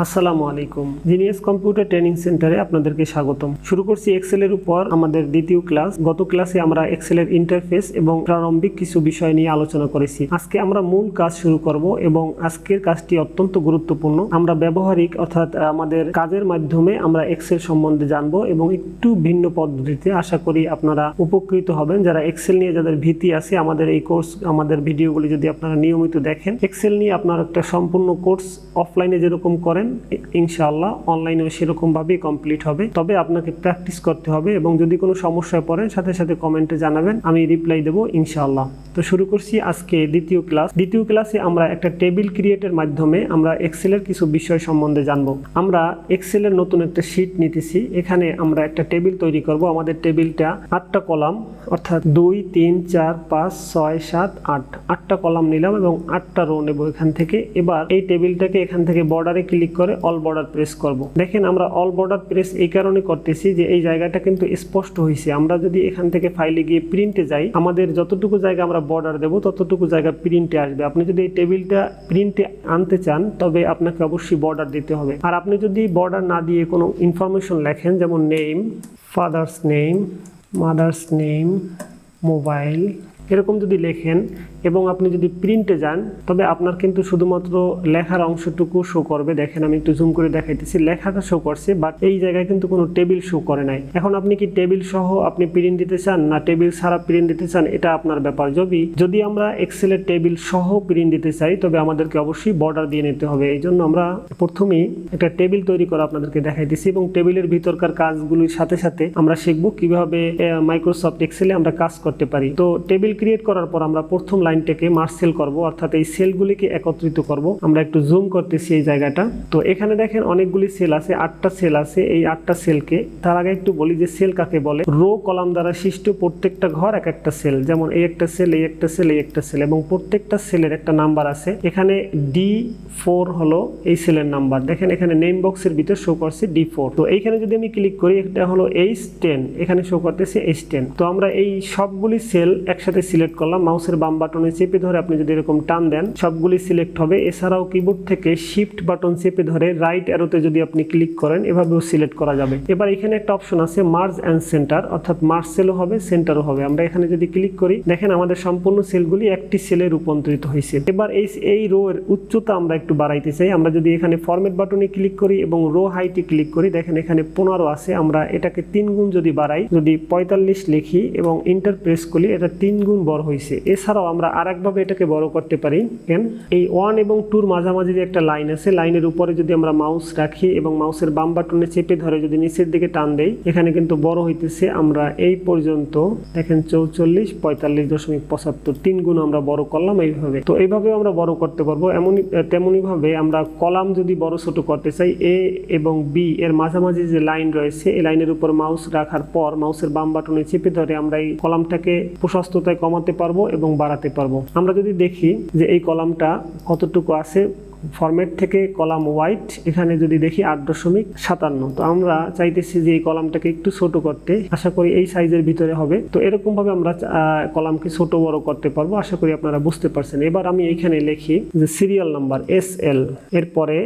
আসসালামু আলাইকুম। Genius computer training সেন্টারে আপনাদেরকে স্বাগতম। শুরু করছি এক্সেলের উপর আমাদের দ্বিতীয় ক্লাস। গত ক্লাসে আমরা এক্সেলের ইন্টারফেস এবং প্রারম্ভিক কিছু বিষয় নিয়ে আলোচনা করেছি। আজকে আমরা মূল কাজ শুরু করব এবং আজকের কাজটি অত্যন্ত গুরুত্বপূর্ণ। আমরা ব্যবহারিক অর্থাৎ আমাদের কাজের মাধ্যমে আমরা এক্সেল সম্বন্ধে জানবো এবং একটু ভিন্ন পদ্ধতিতে। আশা করি আপনারা উপকৃত হবেন। যারা এক্সেল নিয়ে যাদের ভীতি আছে, আমাদের এই কোর্স আমাদের ভিডিওগুলি যদি আপনারা নিয়মিত দেখেন, এক্সেল নিয়ে আপনার একটা সম্পূর্ণ কোর্স অফলাইনে যেরকম করেন ইনশাআল্লাহ অনলাইনেও সেরকম ভাবেই কমপ্লিট হবে। তবে আপনাকে প্র্যাকটিস করতে হবে এবং যদি কোনো সমস্যায় পড়েন সাথে সাথে কমেন্টে জানাবেন, আমি রিপ্লাই দেবো ইনশাআল্লাহ। তো শুরু করছি আজকে দ্বিতীয় ক্লাস। দ্বিতীয় ক্লাসে আমরা একটা টেবিল ক্রিয়েটের মাধ্যমে আমরা এক্সেলের কিছু বিষয় সম্বন্ধে জানবো। আমরা এক্সেলের নতুন একটা শীট নিতেছি। এখানে আমরা একটা টেবিল তৈরি করব। আমাদের টেবিলটা 8টা কলাম, অর্থাৎ 2, 3, 4, 5, 6, 7, 8 8টা কলাম নিলাম এবং 8টা রো নেব এখান থেকে। এবার এই টেবিলটাকে এখান থেকে বর্ডারে ক্লিক করে অল বর্ডার প্রেস করব। দেখেন আমরা অল বর্ডার প্রেস এই কারণে করতেছি যে এই জায়গাটা কিন্তু স্পষ্ট হয়েছে। আমরা যদি এখান থেকে ফাইলে গিয়ে প্রিন্টে যাই, আমাদের যতটুকু জায়গা আমরা বর্ডার দেব ততটুকু জায়গা প্রিন্টে আসবে। আপনি যদি এই টেবিলটা প্রিন্টে আনতে চান তবে আপনাকে অবশ্যই বর্ডার দিতে হবে। আর আপনি যদি বর্ডার না দিয়ে কোনো ইনফরমেশন লেখেন, যেমন name, father's name, mother's name, mobile, এরকম যদি লেখেন এবং আপনি যদি প্রিন্টে যান তবে আপনার কিন্তু শুধুমাত্র লেখার অংশটুকু শো করবে। দেখেন আমি একটু জুম করে দেখাইতেছি, লেখাটা শো করছে বাট এই জায়গায় কিন্তু কোনো টেবিল শো করে নাই। এখন আপনি কি টেবিল সহ আপনি প্রিন্ট দিতে চান না টেবিল ছাড়া প্রিন্ট দিতে চান, এটা আপনার ব্যাপার। যদি আমরা এক্সেলের টেবিল সহ প্রিন্ট দিতে চাই তবে আমাদেরকে অবশ্যই বর্ডার দিয়ে নিতে হবে। এই জন্য আমরা প্রথমেই একটা টেবিল তৈরি করা আপনাদেরকে দেখাইতেছি এবং টেবিলের ভিতরকার কাজগুলির সাথে সাথে আমরা শিখবো কিভাবে মাইক্রোসফট এক্সেলে আমরা কাজ করতে পারি। তো টেবিল ক্রিয়েট করার পর আমরা প্রথম লাইনটাকে মার্জ সেল করব, অর্থাৎ এই সেলগুলিকে একত্রিত করব। আমরা একটু জুম করতেছি এই জায়গাটা। তো এখানে দেখেন অনেকগুলি সেল আছে, 8টা সেল আছে। এই 8টা সেলকে, তার আগে একটু বলি যে সেল কাকে বলে। রো কলাম দ্বারা সৃষ্ট প্রত্যেকটা ঘর এক একটা সেল, যেমন এই একটা সেল, এই একটা সেল, এই একটা সেল, এবং প্রত্যেকটা সেলের একটা নাম্বার আছে। এখানে D4 হলো এই সেলের নাম্বার। দেখেন এখানে নেম বক্সের ভিতর শো করছে D4। তো এইখানে যদি আমি ক্লিক করি, এটা হলো H10, এখানে শো করতেছে H10। তো আমরা এই সবগুলি সেল একসাথে সিলেক্ট করলাম। মাউসের বাম বাটনে চেপে ধরে আপনি যদি এরকম টান দেন সবগুলি সিলেক্ট হবে। এছাড়াও কিবোর্ড থেকে শিফট বাটন চেপে ধরে রাইট অ্যারোতে যদি আপনি ক্লিক করেন এভাবেও সিলেক্ট করা যাবে। এবার এখানে একটা অপশন আছে মার্জ অ্যান্ড সেন্টার, অর্থাৎ মার্জ সেলও হবে সেন্টারও হবে। আমরা এখানে যদি ক্লিক করি দেখেন আমাদের সম্পূর্ণ সেলগুলি একটি সেলে রূপান্তরিত হয়েছে। এবার এই রো এর উচ্চতা আমরা একটু বাড়াইতে চাই। আমরা যদি এখানে ফরম্যাট বাটনে ক্লিক করি এবং রো হাইটে ক্লিক করি, দেখেন এখানে 15 আছে। আমরা এটাকে 3 গুণ যদি বাড়াই, যদি 45 লিখি এবং ইন্টার প্রেস করি, এটা 3 গুণ বড় হয়েছে। এছাড়াও আমরা আরেকভাবে এটাকে বড় করতে পারি। এই 1 এবং 2 মাঝামাঝি যে একটা লাইন আছে, লাইনের উপরে যদি আমরা মাউস রাখি এবং মাউসের বাম বাটনে চেপে ধরে যদি নিচের দিকে টান দেই, এখানে কিন্তু বড় হইতেছে। আমরা এই পর্যন্ত দেখেন 44, 45.75, 3 গুণ আমরা বড় করলাম এইভাবে। তো এইভাবে আমরা বড় করতে পারবো। তেমনি ভাবে আমরা কলাম যদি বড় ছোট করতে চাই, এ এবং বি এর মাঝামাঝি যে লাইন রয়েছে, এই লাইনের উপর মাউস রাখার পর মাউসের বাম বাটনে চেপে ধরে আমরা এই কলামটাকে প্রশস্ততায় কমাতে পারবো এবং বাড়াতে পারবো। আমরা যদি দেখি যে এই কলামটা কতটুকু আছে, ফরম্যাট থেকে কলাম হোয়াইট, এখানে যদি দেখি 8.57। তো আমরা চাইতেছি যে এই কলামটাকে একটু ছোট করতে। আশা করি এই সাইজের ভিতরে হবে। তো এরকম ভাবে আমরা কলামকে ছোট বড় করতে পারবো। আশা করি আপনারা বুঝতে পারছেন। এবার আমি এইখানে লিখি যে সিরিয়াল নাম্বার SL, এরপরে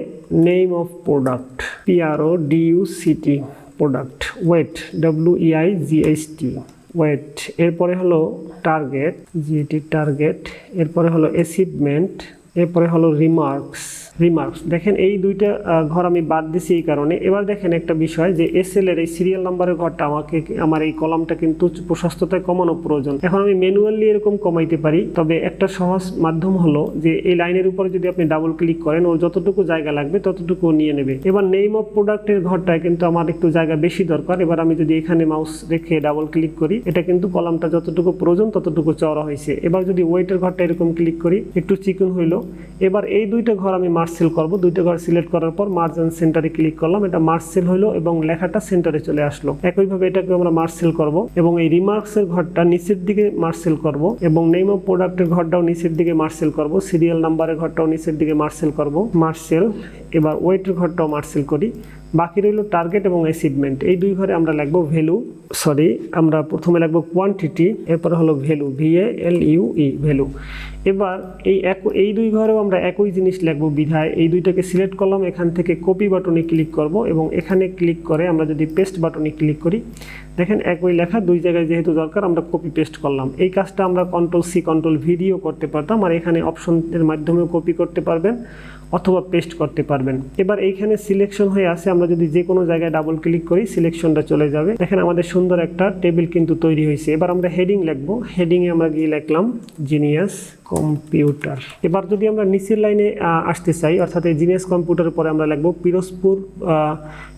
name of product PRODUCT product, weight WEIGHT weight, এরপরে হলো টার্গেট GT টার্গেট, এরপরে হলো অ্যাচিভমেন্ট, এরপরে হলো রিমার্কস। দেখেন এই দুইটা ঘর আমি বাদ দিছি এই কারণে। এবার দেখেন একটা বিষয় যে SL এর এই সিরিয়াল নাম্বারের ঘরটা আমার এই কলামটা কিন্তু প্রশস্ততায় কমানো প্রয়োজন। এখন আমি ম্যানুয়ালি এরকম কমাইতে পারি, তবে একটা সহজ মাধ্যম হলো যে এই লাইনের উপরে যদি আপনি ডাবল ক্লিক করেন, ওর যতটুকু জায়গা লাগবে ততটুকু নিয়ে নেবে। এবার নেম অফ প্রোডাক্টের ঘরটায় কিন্তু আমার একটু জায়গা বেশি দরকার। এবার আমি যদি এখানে মাউস রেখে ডাবল ক্লিক করি, এটা কিন্তু কলামটা যতটুকু প্রয়োজন ততটুকু চওড়া হয়েছে। এবার যদি ওয়েটের ঘরটা এরকম ক্লিক করি, একটু চিকন হইলো। এবার এই দুইটা ঘর আমি মার্জ সেল করব। দুইটা ঘর সিলেক্ট করার পর মার্জ এন্ড সেন্টারে ক্লিক করলাম, এটা মার্জ সেল হলো এবং লেখাটা সেন্টারে চলে আসলো। একইভাবে এটাকে আমরা মার্জ সেল করব এবং এই রিমার্কসের ঘরটা নিচের দিকে মার্জ সেল করব এবং নেম অফ প্রোডাক্টের ঘরটাও নিচের দিকে মার্জ সেল করব। সিরিয়াল নাম্বারের ঘরটাও নিচের দিকে মার্জ সেল করব। মার্জ সেল, এবার ওয়েটের ঘরটাও মার্সেল করি। বাকি রইল টার্গেট এবং অ্যাচিভমেন্ট। এই দুই ঘরে আমরা লিখব আমরা প্রথমে লিখব কোয়ান্টিটি, এরপর হলো ভ্যালু, VALUE ভ্যালু। এবার এই দুই ঘরেও আমরা একই জিনিস লিখব বিধায় এই দুইটাকে সিলেক্ট করলাম, এখান থেকে কপি বাটনে ক্লিক করব এবং এখানে ক্লিক করে আমরা যদি পেস্ট বাটনে ক্লিক করি, দেখেন একই লেখা দুই জায়গায় যেহেতু দরকার আমরা কপি পেস্ট করলাম। এই কাজটা আমরা Ctrl+C Ctrl+V দিয়েও করতে পারতাম, আর এখানে অপশনের মাধ্যমেও কপি করতে পারবেন অথবা পেস্ট করতে পারবেন। এবার এইখানে সিলেকশন হয়ে আছে, আমরা যদি যে কোনো জায়গায় ডাবল ক্লিক করি সিলেকশনটা চলে যাবে। দেখেন আমাদের সুন্দর একটা টেবিল কিন্তু তৈরি হয়েছে। এবার আমরা হেডিং লিখব, হেডিংয়ে আমরা গিয়ে লিখলাম জিনিয়াস কম্পিউটার। এবার যদি আমরা নিচের লাইনে আসতে চাই, অর্থাৎ এই জিনিয়াস কম্পিউটারের পরে আমরা লিখব পিরোজপুর,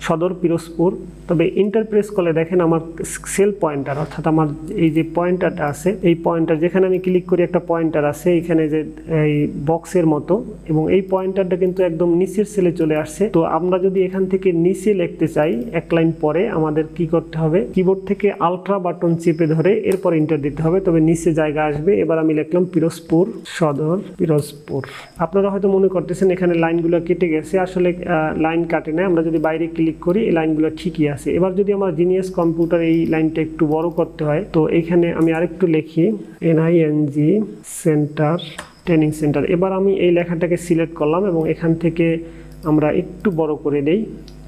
সদর পিরোজপুর। তবে ইন্টার প্রেস করলে দেখেন আমার সেল পয়েন্টার, অর্থাৎ আমার এই যে পয়েন্টারটা আছে, এই পয়েন্টার যেখানে আমি ক্লিক করি একটা পয়েন্টার আছে এখানে যে এই বক্সের মতো, এবং এই পয়েন্টারটা কিন্তু একদম নিচের সেলে চলে আসছে। তো আমরা যদি এখান থেকে নিচে লিখতে চাই এক লাইন পরে, আমাদের কি করতে হবে, কিবোর্ড থেকে আলট্রা বাটন চেপে ধরে এরপর ইন্টার দিতে হবে, তবে নিচে জায়গা আসবে। এবার আমি লিখলাম পিরোজপুর, সদর পিরোজপুর। আপনারা হয়তো মনে করতেছেন এখানে লাইনগুলো কেটে গেছে, আসলে লাইন কাটে না, আমরা যদি বাইরে ক্লিক করি এই লাইনগুলো ঠিকই আছে। এবার যদি আমার জিনিয়াস কম্পিউটার এই লাইনটা একটু বড় করতে হয়, তো এখানে আমি আরেকটু লিখি NING সেন্টার, ট্রেনিং সেন্টার। এবার আমি এই লেখাটাকে সিলেক্ট করলাম এবং এখান থেকে আমরা একটু বড় করে দেই,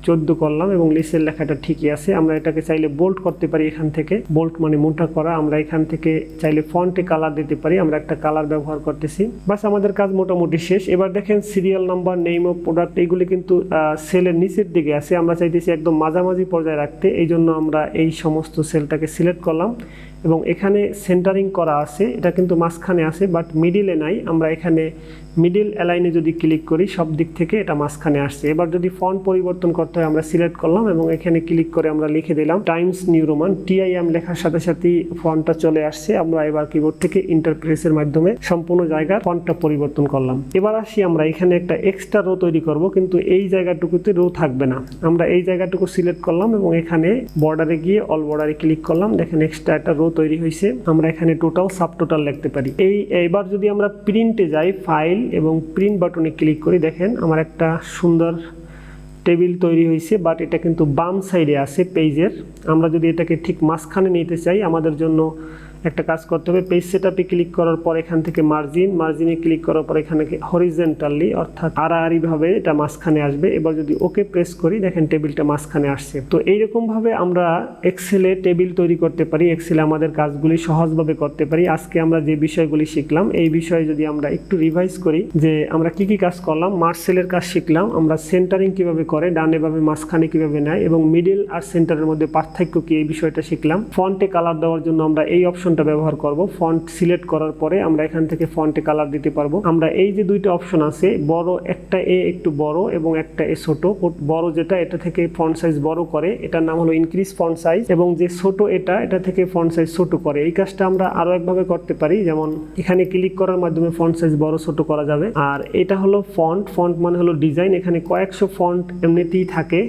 14 করলাম এবং লিস্টের লেখাটা ঠিকই আছে। আমরা এটাকে চাইলে বোল্ড করতে পারি, এখান থেকে বোল্ড মানে মোটা করা। আমরা এখান থেকে চাইলে ফন্টে কালার দিতে পারি, আমরা একটা কালার ব্যবহার করতেছি। বাস আমাদের কাজ মোটামুটি শেষ। এবার দেখেন serial number, name of product এইগুলি কিন্তু সেলের নিচের দিকে আছে, আমরা চাইতেছি একদম মাঝামাঝি পর্যায়ে রাখতে। এই জন্য আমরা এই সমস্ত সেলটাকে সিলেক্ট করলাম এবং এখানে সেন্টারিং করা আছে, এটা কিন্তু মাঝখানে আছে বাট মিডিলে নাই। আমরা এখানে মিডিল অ্যালাইনে যদি ক্লিক করি সব দিক থেকে এটা মাঝখানে আসছে। এবার যদি ফন্ট পরিবর্তন করতে হয় আমরা সিলেক্ট করলাম এবং এখানে ক্লিক করে আমরা লিখে দিলাম টাইমস নিউ রোমান, TIM লেখার সাথে সাথেই ফন্টটা চলে আসছে। আমরা এবার কিবোর্ড থেকে ইন্টারপ্রেসের মাধ্যমে সম্পূর্ণ জায়গার ফন্টটা পরিবর্তন করলাম। এবার আসি আমরা এখানে একটা এক্সট্রা রো তৈরি করব, কিন্তু এই জায়গাটুকুতে রো থাকবে না। আমরা এই জায়গাটুকু সিলেক্ট করলাম এবং এখানে বর্ডারে গিয়ে অল বর্ডারে ক্লিক করলাম, দেখেন এক্সট্রা একটা রো তৈরি হয়েছে। আমরা এখানে টোটাল সাব টোটাল লিখতে পারি। এইবার যদি আমরা প্রিন্টে যাই, ফাইল এবং প্রিন্ট বাটনে ক্লিক করি, দেখেন আমার একটা সুন্দর টেবিল তৈরি হয়েছে, বাট এটা কিন্তু বাম সাইডে আছে পেজের। আমরা যদি এটাকে ঠিক মাঝখানে নিতে চাই, আমাদের জন্য একটা কাজ করতে হবে, পেজ সেটআপে ক্লিক করার পর এখান থেকে মার্জিনে ক্লিক করার পর এখানে হরিজন্টালি অর্থাৎ আড়াআড়ি ভাবে এটা মাঝখানে আসবে। এবার যদি ওকে প্রেস করি, দেখেন টেবিলটা মাঝখানে আসছে। তো এইরকম ভাবে আমরা এক্সেলে টেবিল তৈরি করতে পারি, এক্সেলে আমাদের কাজগুলি সহজভাবে করতে পারি। আজকে আমরা যে বিষয়গুলি শিখলাম এই বিষয়ে যদি আমরা একটু রিভাইজ করি, যে আমরা কি কি কাজ করলাম, মার্সেলের কাজ শিখলাম, আমরা সেন্টারিং কিভাবে করে, ডানে বামে মাঝখানে কিভাবে নেয় এবং মিডিল আর সেন্টারের মধ্যে পার্থক্য কি এই বিষয়টা শিখলাম। ফন্টে কালার দেওয়ার জন্য আমরা এই অপশনটা ব্যবহার করব। ফন্ট সিলেক্ট করার পরে আমরা এখান থেকে ফন্টে কালার দিতে পারবো। আমরা এই যে দুইটা অপশন আছে, বড় একটা এ একটু বড় এবং একটা এ ছোট। বড় যেটা এটা থেকে ফন্ট সাইজ বড় করে, এটার নাম হলো ইনক্রিজ ফন্ট সাইজ, এবং যে ছোট এটা থেকে ফন্ট সাইজ ছোট করে। এই কাজটা আমরা আরো একভাবে করতে পারি, যেমন এখানে ক্লিক করার মাধ্যমে ফন্ট সাইজ বড় ছোট করা যাবে। আর এটা হলো ফন্ট মানে হলো ডিজাইন, এখানে কয়েকশো ফন্ট এমনিতেই থাকে,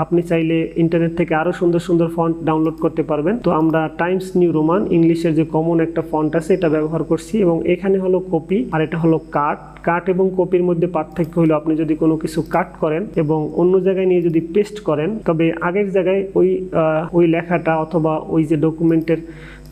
আপনি চাইলে ইন্টারনেট থেকে আরো সুন্দর সুন্দর ফন্ট ডাউনলোড করতে পারবেন। তো আমরা টাইমস নিউ রোমান ইংলিশের যে কমন একটা ফন্ট আছে এটা ব্যবহার করছি, এবং এখানে হলো কপি আর এটা হলো কাট এবং কপির মধ্যে পার্থক্য হলো আপনি যদি কোনো কিছু কাট করেন এবং অন্য জায়গায় নিয়ে যদি পেস্ট করেন, তবে আগের জায়গায় ওই লেখাটা অথবা ওই যে ডকুমেন্টের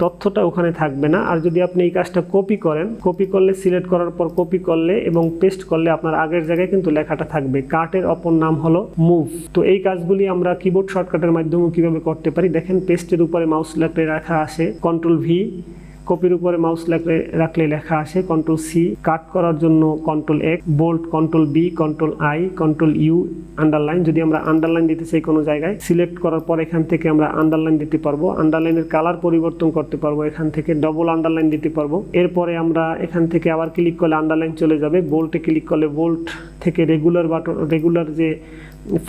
তথ্যটা ওখানে থাকবে না। আর যদি আপনি এই কাজটা কপি করলে সিলেক্ট করার পর কপি করলে এবং পেস্ট করলে আপনার আগের জায়গায় কিন্তু লেখাটা থাকবে। কাটের অপর নাম হলো মুভ। তো এই কাজগুলি আমরা কিবোর্ড শর্টকাটের মাধ্যমে কিভাবে করতে পারি, দেখেন পেস্টের উপরে মাউস রাখলে লেখা আসে Ctrl+V, কপির উপরে মাউস রাখলে লেখা আসে Ctrl+C, কাট করার জন্য Ctrl+X, bold Ctrl+B, Ctrl+I, Ctrl+U, underline. যদি আমরা আন্ডারলাইন দিতে চাই কোনো জায়গায়, সিলেক্ট করার পর এখান থেকে আমরা আন্ডারলাইন দিতে পারবো, আন্ডারলাইনের কালার পরিবর্তন করতে পারবো, এখান থেকে ডবল আন্ডারলাইন দিতে পারবো। এরপরে আমরা এখান থেকে আবার ক্লিক করলে আন্ডারলাইন চলে যাবে, বোল্টে ক্লিক করলে বোল্ট থেকে রেগুলার যে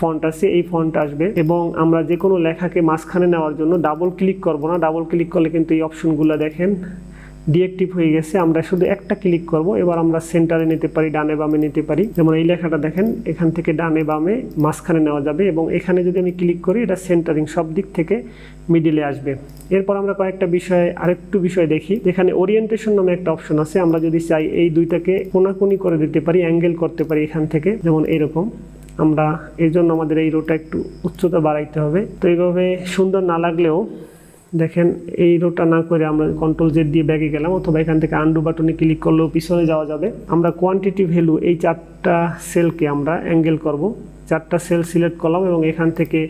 ফন্ট আছে এই ফন্ট আসবে। এবং আমরা যে কোনো লেখাকে মাঝখানে নেওয়ার জন্য ডাবল ক্লিক করব না, ডাবল ক্লিক করলে কিন্তু এই অপশনগুলো দেখেন ডিঅ্যাক্টিভ হয়ে গেছে। আমরা শুধু একটা ক্লিক করব, এবার আমরা সেন্টারে নিতে পারি, ডানে বামে নিতে পারি। যেমন এই লেখাটা দেখেন এখান থেকে ডানে বামে মাঝখানে নেওয়া যাবে, এবং এখানে যদি আমি ক্লিক করি এটা সেন্টারিং সব দিক থেকে মিডিলে আসবে। এরপর আমরা আরেকটু বিষয় দেখি, এখানে ওরিয়েন্টেশন নামে একটা অপশন আছে। আমরা যদি চাই এই দুইটাকে কোনাকুনি করে দিতে পারি, অ্যাঙ্গেল করতে পারি এখান থেকে, যেমন এইরকম আমরা এর জন্য আমাদের এই রোটা একটু উচ্চতা বাড়াইতে হবে। তো এইভাবে সুন্দর না লাগলেও দেখেন এই রোটা না করে আমরা কন্ট্রোল জেড দিয়ে ব্যাগে গেলাম, অথবা এখান থেকে আন্ডু বাটনে ক্লিক করলেও পিছনে যাওয়া যাবে। আমরা কোয়ান্টিটি ভ্যালু এই 4টা সেলকে আমরা অ্যাঙ্গেল করব। 4টা সেল সিলেক্ট করলাম এবং এখান থেকে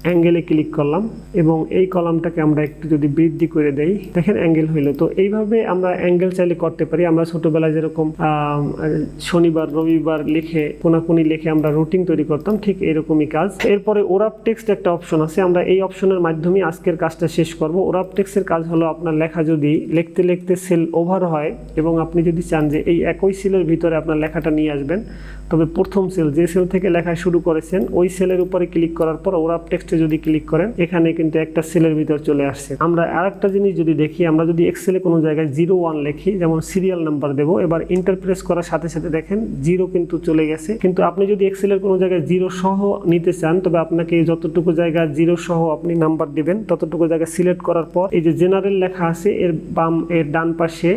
অ্যাঙ্গেলে ক্লিক করলাম এবং এই কলামটাকে আমরা একটু যদি বৃদ্ধি করে দেই, দেখেন অ্যাঙ্গেল হইলো। তো এইভাবে আমরা অ্যাঙ্গেল চাইলে করতে পারি। আমরা ছোটবেলায় যেরকম শনিবার রবিবার লিখে কোনাকুনি লিখে আমরা রুটিন তৈরি করতাম, ঠিক এরকমই কাজ। এরপরে ওরাপ টেক্সট একটা অপশন আছে, আমরা এই অপশনের মাধ্যমে আজকের কাজটা শেষ করব। ওরাপ টেক্সটের কাজ হলো আপনার লেখা যদি লিখতে লিখতে সেল ওভার হয় এবং আপনি যদি চান যে এই একই সেলের ভিতরে আপনার লেখাটা নিয়ে আসবেন, তবে প্রথম সেল যে সেল থেকে লেখা শুরু করেছেন ওই সেলের উপরে ক্লিক করার পর ওরাপ টেক্সটে যদি ক্লিক করেন, এখানে কিন্তু একটা সেলের ভিতর চলে আসছে। আমরা আরেকটা জিনিস যদি দেখি, আমরা যদি এক্সেলে কোনো জায়গায় 01 লিখি, যেমন সিরিয়াল নাম্বার দেবো, এবার ইন্টার প্রেস করার সাথে সাথে দেখেন 0 কিন্তু চলে গেছে। কিন্তু আপনি যদি এক্সেলের কোনো জায়গায় 0 সহ নিতে চান, তবে আপনাকে যতটুকু জায়গা 0 সহ আপনি নাম্বার দিবেন, ততটুকু জায়গা সিলেক্ট করার পর এই যে জেনারেল লেখা আছে এর ডান পাশে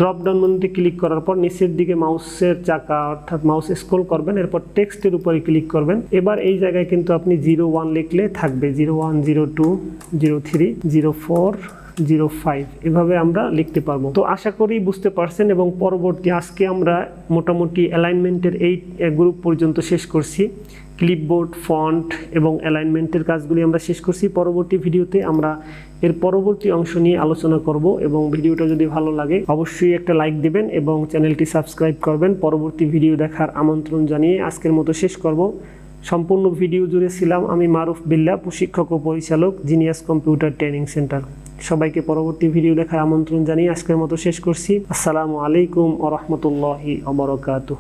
ড্রপ ডাউন মেনুতে ক্লিক করার পর নিচের দিকে মাউসের চাকা অর্থাৎ মাউস স্ক্রল করবেন, এরপর টেক্সটের উপরে ক্লিক করবেন। এবার এই জায়গায় কিন্তু আপনি 01 লিখলে থাকবে, 01, 02, 03, 04, 05 এভাবে আমরা লিখতে পারবো। তো আশা করি বুঝতে পারছেন এবং পরবর্তী আজকে আমরা মোটামুটি অ্যালাইনমেন্টের এই গ্রুপ পর্যন্ত শেষ করছি। ক্লিপবোর্ড, ফন্ট এবং অ্যালাইনমেন্টের কাজগুলি আমরা শেষ করছি। পরবর্তী ভিডিওতে আমরা এর পরবর্তী অংশ নিয়ে আলোচনা করব এবং ভিডিওটা যদি ভালো লাগে অবশ্যই একটা লাইক দিবেন এবং চ্যানেলটি সাবস্ক্রাইব করবেন। পরবর্তী ভিডিও দেখার আমন্ত্রণ জানিয়ে আজকের মতো শেষ করব। সম্পূর্ণ ভিডিও জুড়ে ছিলাম আমি মারুফ বিল্লাহ, প্রশিক্ষক ও পরিচালক, জিনিয়াস কম্পিউটার ট্রেনিং সেন্টার। সবাইকে পরবর্তী ভিডিও দেখার আমন্ত্রণ জানিয়ে আজকের মতো শেষ করছি। আসসালামু আলাইকুম ওয়া রাহমাতুল্লাহি ওয়া বারাকাতুহু।